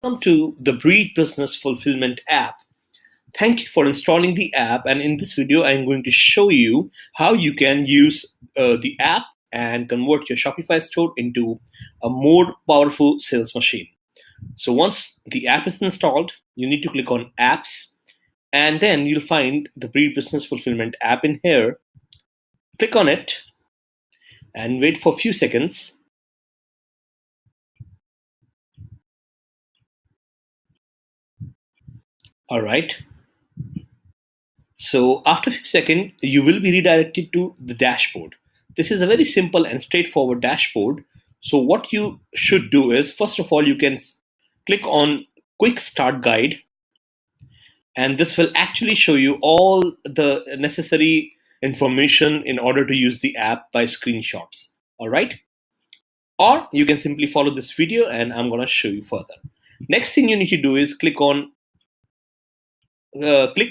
Welcome to the Breed Business Fulfillment app. Thank you for installing the app, and in this video I'm going to show you how you can use the app and convert your Shopify store into a more powerful sales machine. So once the app is installed, you need to click on apps, and then you'll find the Breed Business Fulfillment app in here. Click on it and wait for a few seconds. All right. So after a few seconds, you will be redirected to the dashboard. This is a very simple and straightforward dashboard. So what you should do is, first of all, you can click on Quick Start Guide, and this will actually show you all the necessary information in order to use the app by screenshots. All right. Or you can simply follow this video and I'm going to show you further. Next thing you need to do is click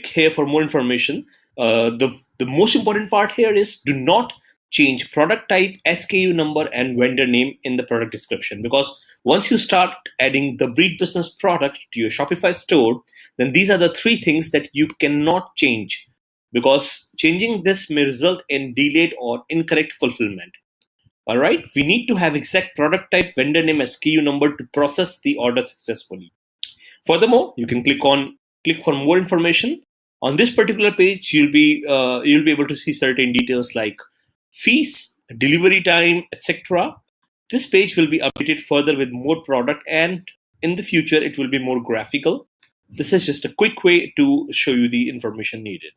here for more information. The most important part here is do not change product type, SKU number, and vendor name in the product description, because once you start adding the Breed Business product to your Shopify store, then these are the three things that you cannot change, because changing this may result in delayed or incorrect fulfillment. All right, we need to have exact product type, vendor name, SKU number to process the order successfully. Furthermore, you can click for more information. On this particular page, you'll be able to see certain details like fees, delivery time, etc. This page will be updated further with more product, and in the future it will be more graphical. This is just a quick way to show you the information needed.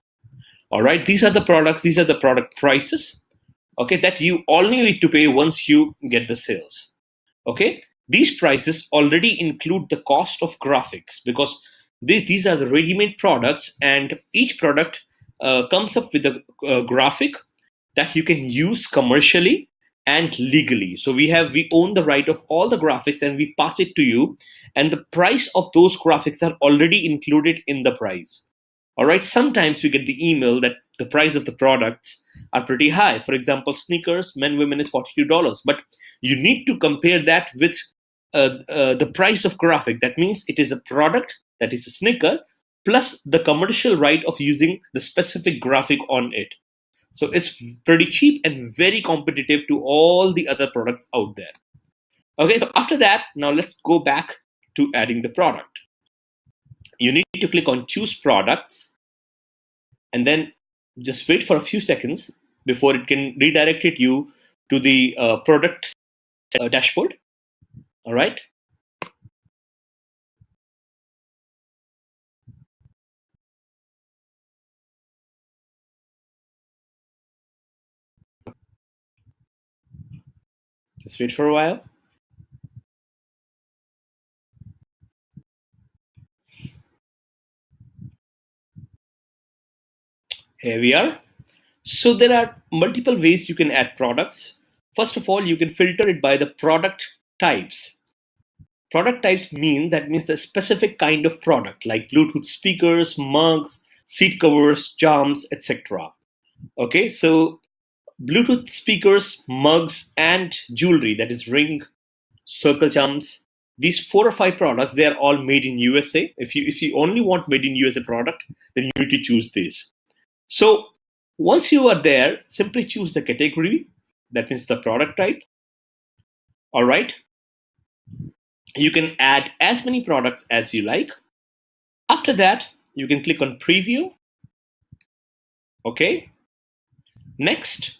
All right, these are the products, these are the product prices, okay, that you only need to pay once you get the sales. Okay, these prices already include the cost of graphics, because these are the ready-made products, and each product comes up with a graphic that you can use commercially and legally. So we own the right of all the graphics and we pass it to you, and the price of those graphics are already included in the price. All right, sometimes we get the email that the price of the products are pretty high. For example, sneakers, men, women is $42, but you need to compare that with the price of graphic. That means it is a product that is a sneaker plus the commercial right of using the specific graphic on it. So it's pretty cheap and very competitive to all the other products out there. Okay, so after that, now let's go back to adding the product. You need to click on choose products and then just wait for a few seconds before it can redirect you to the product dashboard. All right. Just wait for a while. Here we are. So there are multiple ways you can add products. First of all, you can filter it by the product types. Product types means the specific kind of product, like Bluetooth speakers, mugs, seat covers, charms, etc. Okay, so Bluetooth speakers, mugs, and jewelry, that is ring, circle charms. These 4 or 5 products, they are all made in USA. If you only want made in USA product, then you need to choose this. So once you are there, simply choose the category, that means the product type. All right. You can add as many products as you like. After that, you can click on preview. Okay. Next,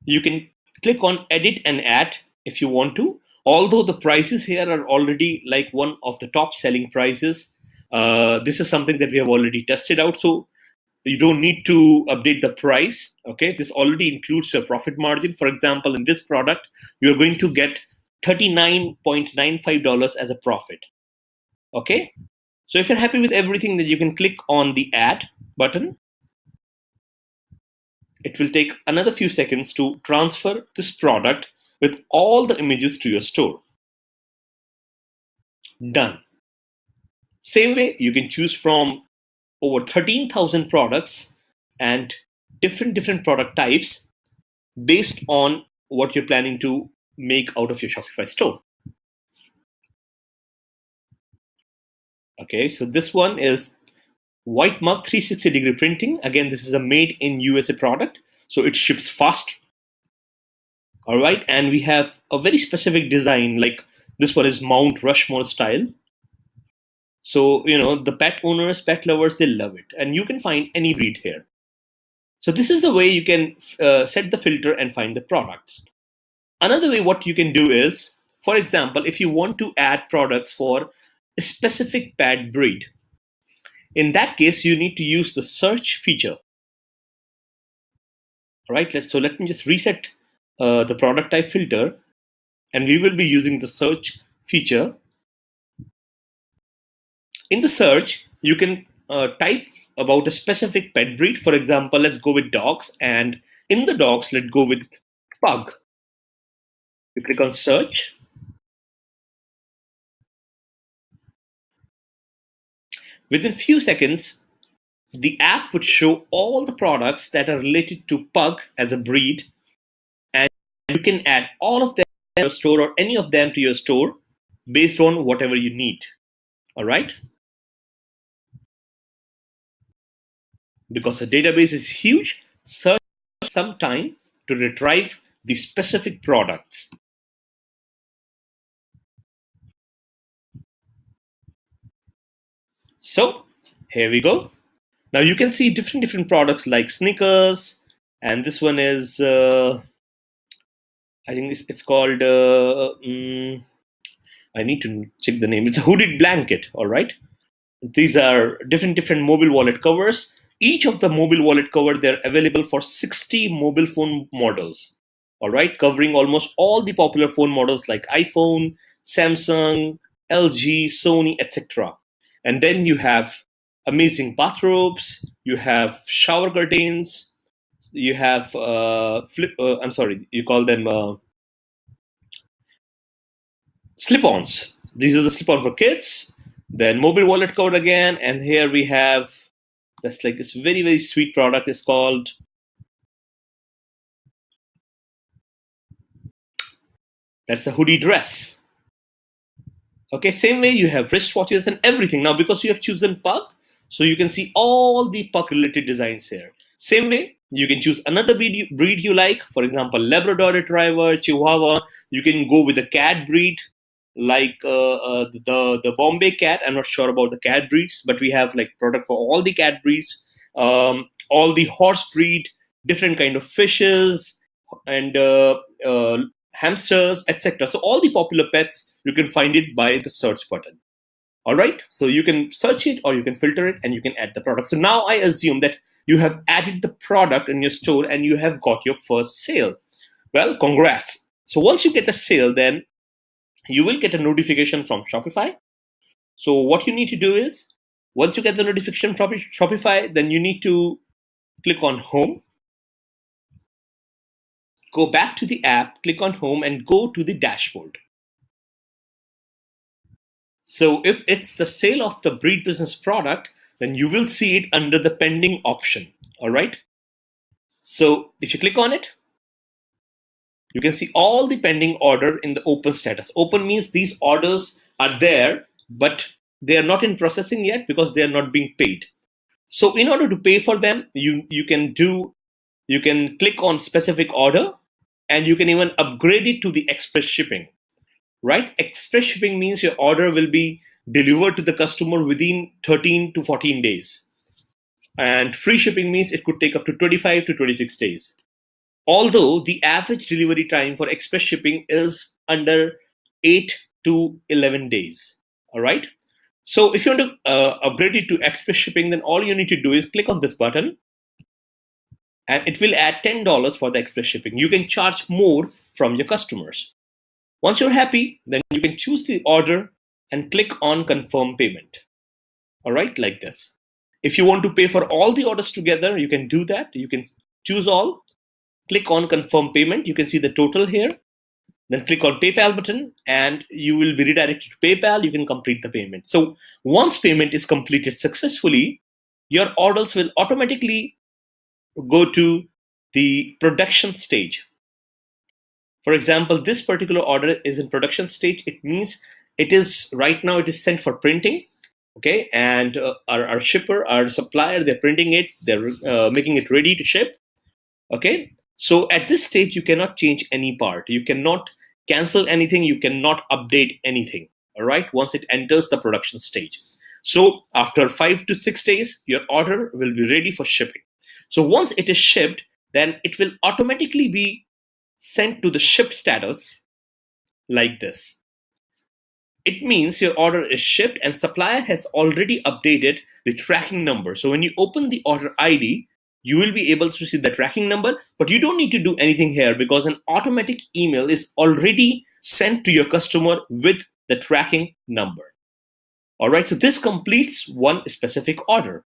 you can click on edit and add if you want to. Although the prices here are already like one of the top selling prices, this is something that we have already tested out. So you don't need to update the price. Okay, this already includes your profit margin. For example, in this product, you're going to get $39.95 as a profit. Okay, so if you're happy with everything, then you can click on the add button. It will take another few seconds to transfer this product with all the images to your store. Done. Same way, you can choose from over 13,000 products and different product types based on what you're planning to make out of your Shopify store. Okay, so this one is white mug 360-degree printing. Again, this is a made in USA product, so it ships fast. All right, and we have a very specific design, like this one is Mount Rushmore style. So, the pet owners, pet lovers, they love it. And you can find any breed here. So this is the way you can set the filter and find the products. Another way what you can do is, for example, if you want to add products for a specific pet breed, in that case, you need to use the search feature. All right, so let me just reset the product type filter, and we will be using the search feature. In the search, you can type about a specific pet breed. For example, let's go with dogs, and in the dogs, let's go with pug. You click on search. Within few seconds, the app would show all the products that are related to pug as a breed, and you can add all of them to your store or any of them to your store based on whatever you need. All right? Because the database is huge, search some time to retrieve the specific products. So here we go. Now you can see different products like sneakers, and this one is I think it's called I need to check the name. It's a hooded blanket. All right. These are different mobile wallet covers. Each of the mobile wallet cover, they're available for 60 mobile phone models. All right, covering almost all the popular phone models like iPhone, Samsung, LG, Sony, etc. And then you have amazing bathrobes, you have shower curtains, you have I'm sorry, you call them slip-ons. These are the slip-on for kids. Then mobile wallet cover again, and here we have that's like this very sweet product. Is called that's a hoodie dress. Okay, same way you have wristwatches and everything. Now because you have chosen pug, so you can see all the pug related designs here. Same way you can choose another breed you like. For example, Labrador Retriever, Chihuahua. You can go with a cat breed like the Bombay cat. I'm not sure about the cat breeds, but we have like product for all the cat breeds, all the horse breed, different kind of fishes, and hamsters, etc. So all the popular pets, you can find it by the search button. All right, so you can search it or you can filter it and you can add the product. So now I assume that you have added the product in your store and you have got your first sale. Well, congrats. So once you get a sale, then you will get a notification from Shopify. So what you need to do is, once you get the notification from Shopify, then you need to click on home, go back to the app, click on home, and go to the dashboard. So if it's the sale of the Breed Business product, then you will see it under the pending option. All right. So if you click on it, you can see all the pending order in the open status. Open means these orders are there, but they are not in processing yet because they are not being paid. So in order to pay for them, you can click on specific order, and you can even upgrade it to the express shipping. Right? Express shipping means your order will be delivered to the customer within 13 to 14 days. And free shipping means it could take up to 25 to 26 days. Although the average delivery time for express shipping is under 8 to 11 days. All right. So if you want to upgrade it to express shipping, then all you need to do is click on this button, and it will add $10 for the express shipping. You can charge more from your customers. Once you're happy, then you can choose the order and click on confirm payment. All right, like this. If you want to pay for all the orders together, you can do that. You can choose all, click on confirm payment. You can see the total here. Then click on PayPal button and you will be redirected to PayPal. You can complete the payment. So once payment is completed successfully, your orders will automatically go to the production stage. For example, this particular order is in production stage. It means it is right now it is sent for printing. Okay, and our shipper, our supplier, they're printing it, they're making it ready to ship. Okay, so at this stage you cannot change any part, you cannot cancel anything, you cannot update anything. All right, once it enters the production stage. So after 5 to 6 days your order will be ready for shipping. So once it is shipped, then it will automatically be sent to the shipped status like this. It means your order is shipped and supplier has already updated the tracking number. So when you open the order ID, you will be able to see the tracking number, but you don't need to do anything here because an automatic email is already sent to your customer with the tracking number. All right, so this completes one specific order.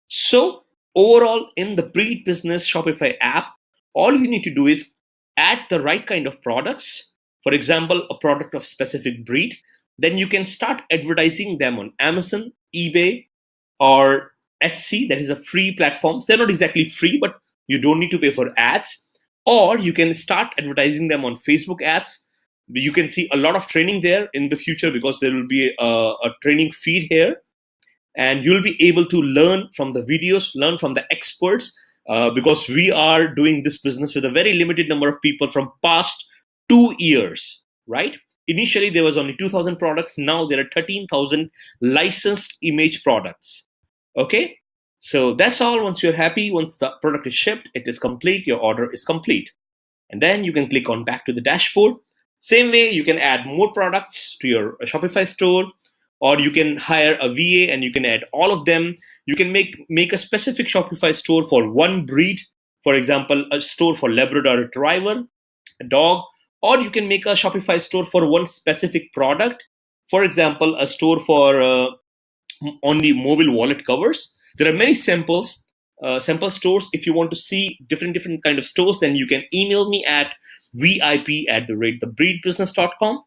So overall, in the Breed Business Shopify app, all you need to do is add the right kind of products. For example, a product of specific breed. Then you can start advertising them on Amazon, eBay, or Etsy. That is a free platforms. They're not exactly free, but you don't need to pay for ads. Or you can start advertising them on Facebook ads. You can see a lot of training there in the future because there will be a training feed here, and you'll be able to learn from the videos, learn from the experts, because we are doing this business with a very limited number of people from past 2 years, right? Initially there was only 2,000 products, now there are 13,000 licensed image products. Okay, so that's all. Once you're happy, once the product is shipped, it is complete, your order is complete, and then you can click on back to the dashboard. Same way, you can add more products to your Shopify store, or you can hire a VA and you can add all of them. You can make a specific Shopify store for one breed, for example, a store for Labrador Retriever, a dog, or you can make a Shopify store for one specific product, for example, a store for only mobile wallet covers. There are many sample stores. If you want to see different kind of stores, then you can email me at vip@thebreedbusiness.com.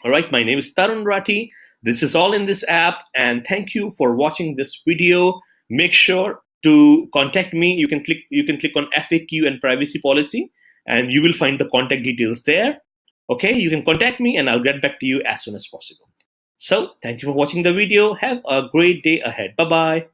All right, my name is Tarun Rathi. This is all in this app, and thank you for watching this video. Make sure to contact me. You can click on FAQ and privacy policy, and you will find the contact details there. Okay, you can contact me, and I'll get back to you as soon as possible. So, thank you for watching the video. Have a great day ahead. Bye bye.